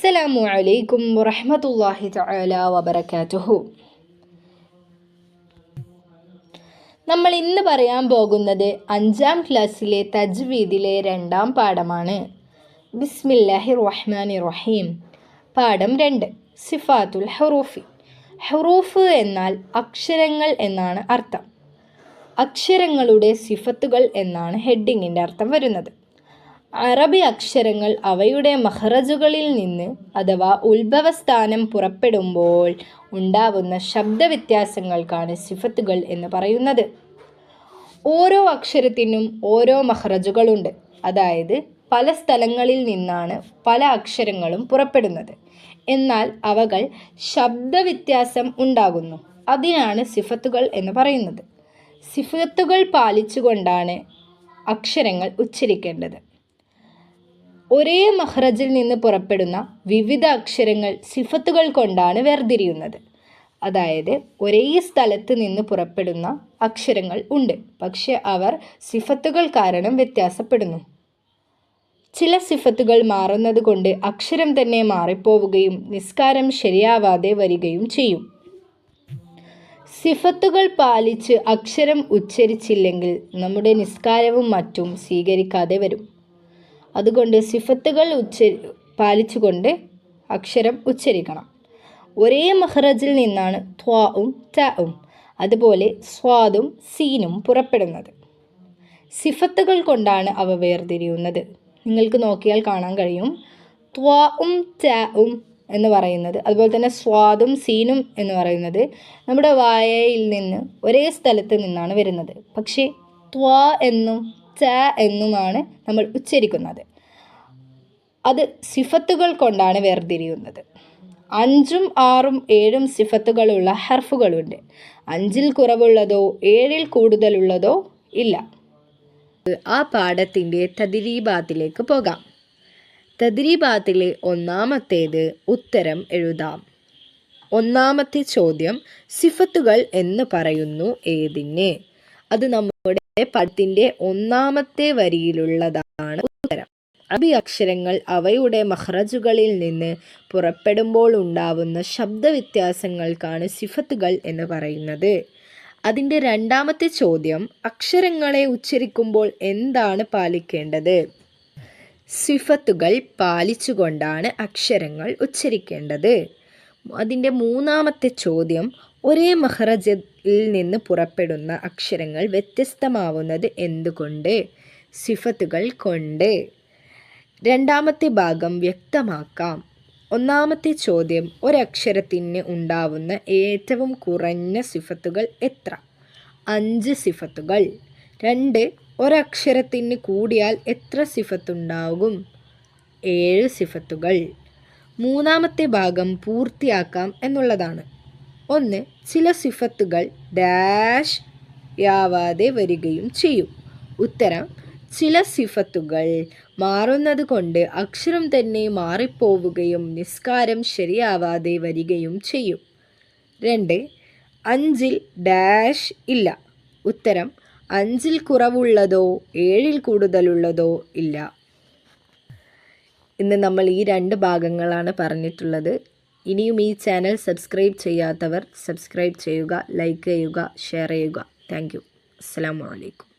അസ്സലാമു അലൈക്കും വറഹ്മത്തുള്ളാഹി തആല വബറകാതുഹു. നമ്മൾ ഇന്ന് പറയാൻ പോകുന്നത് 5ാം ക്ലാസ്സിലെ തജ്വീദിലെ 2ാം പാഠമാണ്. ബിസ്മില്ലാഹിർ റഹ്മാനിർ റഹീം. പാഠം 2, സിഫാത്തുൽ ഹുറൂഫി. ഹുറൂഫ് എന്നാൽ അക്ഷരങ്ങൾ എന്നാണ് അർത്ഥം. അക്ഷരങ്ങളുടെ സിഫത്തുകൾ എന്നാണ് ഹെഡിങ്ങിൻ്റെ അർത്ഥം വരുന്നത്. അറബി അക്ഷരങ്ങൾ അവയുടെ മഖ്റജുകളിൽ നിന്ന് അഥവാ ഉത്ഭവസ്ഥാനം പുറപ്പെടുമ്പോൾ ഉണ്ടാവുന്ന ശബ്ദവ്യത്യാസങ്ങൾക്കാണ് സിഫത്തുകൾ എന്ന് പറയുന്നത്. ഓരോ അക്ഷരത്തിനും ഓരോ മഖ്റജുകളുണ്ട്. അതായത് പല സ്ഥലങ്ങളിൽ നിന്നാണ് പല അക്ഷരങ്ങളും പുറപ്പെടുന്നത്. എന്നാൽ അവകൾ ശബ്ദവ്യത്യാസം ഉണ്ടാകുന്നു. അതിനാണ് സിഫത്തുകൾ എന്ന് പറയുന്നത്. സിഫത്തുകൾ പാലിച്ചുകൊണ്ടാണ് അക്ഷരങ്ങൾ ഉച്ചരിക്കേണ്ടത്. ഒരേ മഖ്റജിൽ നിന്ന് പുറപ്പെടുന്ന വിവിധ അക്ഷരങ്ങൾ സിഫത്തുകൾ കൊണ്ടാണ് വേർതിരിയുന്നത്. അതായത് ഒരേ സ്ഥലത്ത് നിന്ന് പുറപ്പെടുന്ന അക്ഷരങ്ങൾ ഉണ്ട്, പക്ഷെ അവർ സിഫത്തുകൾ കാരണം വ്യത്യാസപ്പെടുന്നു. ചില സിഫത്തുകൾ മാറുന്നത് കൊണ്ട് അക്ഷരം തന്നെ മാറിപ്പോവുകയും നിസ്കാരം ശരിയാവാതെ വരികയും ചെയ്യും. സിഫത്തുകൾ പാലിച്ച് അക്ഷരം ഉച്ചരിച്ചില്ലെങ്കിൽ നമ്മുടെ നിസ്കാരവും മറ്റും സ്വീകരിക്കാതെ വരും. അതുകൊണ്ട് സിഫത്തുകൾ പാലിച്ചുകൊണ്ട് അക്ഷരം ഉച്ചരിക്കണം. ഒരേ മഖ്റജിൽ നിന്നാണ് ത്വാഉം തഉം അതുപോലെ സ്വാദും സീനും പുറപ്പെടുന്നത്. സിഫത്തുകൾ കൊണ്ടാണ് അവ വേർതിരിയുന്നത്. നിങ്ങൾക്ക് നോക്കിയാൽ കാണാൻ കഴിയും, ത്വാഉം തഉം എന്ന് പറയുന്നത്, അതുപോലെ തന്നെ സ്വാദും സീനും എന്ന് പറയുന്നത് നമ്മുടെ വായയിൽ നിന്ന് ഒരേ സ്ഥലത്ത് നിന്നാണ് വരുന്നത്. പക്ഷേ ത്വാ എന്നും ത എന്നുമാണ് നമ്മൾ ഉച്ചരിക്കുന്നത്. അത് സിഫത്തുകൾ കൊണ്ടാണ് വേർതിരിയുന്നത്. 5ഉം 6ഉം 7ഉം സിഫത്തുകളുള്ള ഹർഫുകളുണ്ട്. 5ൽ കുറവുള്ളതോ 7ൽ കൂടുതലുള്ളതോ ഇല്ല. ആ പാഠത്തിൻ്റെ തദ്രീബാത്തിലേക്ക് പോകാം. തദ്രീബാത്തിലെ ഒന്നാമത്തേത് ഉത്തരം എഴുതാം. ഒന്നാമത്തെ ചോദ്യം, സിഫത്തുകൾ എന്ന് പറയുന്നു ഏതിന്? അത് നമ്മുടെ പാഠത്തിൻ്റെ ഒന്നാമത്തെ വരിയിലുള്ളതാണ് ഉത്തരം. അറബി അക്ഷരങ്ങൾ അവയുടെ മഖ്റജുകളിൽ നിന്ന് പുറപ്പെടുമ്പോൾ ഉണ്ടാവുന്ന ശബ്ദവ്യത്യാസങ്ങൾക്കാണ് സിഫത്തുകൾ എന്ന് പറയുന്നത്. അതിൻ്റെ രണ്ടാമത്തെ ചോദ്യം, അക്ഷരങ്ങളെ ഉച്ചരിക്കുമ്പോൾ എന്താണ് പാലിക്കേണ്ടത്? സിഫത്തുകൾ പാലിച്ചുകൊണ്ടാണ് അക്ഷരങ്ങൾ ഉച്ചരിക്കേണ്ടത്. അതിൻ്റെ മൂന്നാമത്തെ ചോദ്യം, ഒരേ മഖ്റജിൽ നിന്ന് പുറപ്പെടുന്ന അക്ഷരങ്ങൾ വ്യത്യസ്തമാവുന്നത് എന്തുകൊണ്ട്? സിഫത്തുകൾ കൊണ്ട്. രണ്ടാമത്തെ ഭാഗം വ്യക്തമാക്കാം. ഒന്നാമത്തെ ചോദ്യം, ഒരക്ഷരത്തിന് ഉണ്ടാവുന്ന ഏറ്റവും കുറഞ്ഞ സിഫത്തുകൾ എത്ര? 5 സിഫത്തുകൾ. 2, ഒരക്ഷരത്തിന് കൂടിയാൽ എത്ര സിഫത്തുണ്ടാകും? 7 സിഫത്തുകൾ. മൂന്നാമത്തെ ഭാഗം പൂർത്തിയാക്കാം എന്നുള്ളതാണ്. 1, ചില സിഫത്തുകൾ ഡാഷ് യാവാതെ വരികയും ചെയ്യും. ഉത്തരം, ചില സിഫത്തുകൾ മാറുന്നത് കൊണ്ട് അക്ഷരം തന്നെ മാറിപ്പോവുകയും നിസ്കാരം ശരിയാവാതെ വരികയും ചെയ്യും. 2, 5ൽ ഡാഷ് ഇല്ല. ഉത്തരം, 5ൽ കുറവുള്ളതോ 7ൽ കൂടുതലുള്ളതോ ഇല്ല. ഇന്ന് നമ്മൾ ഈ 2 ഭാഗങ്ങളാണ് പറഞ്ഞിട്ടുള്ളത്. ഇനിയും ഈ ചാനൽ സബ്സ്ക്രൈബ് ചെയ്യാത്തവർ സബ്സ്ക്രൈബ് ചെയ്യുക, ലൈക്ക് ചെയ്യുക, ഷെയർ ചെയ്യുക. Thank you. അസ്സലാമു അലൈക്കും.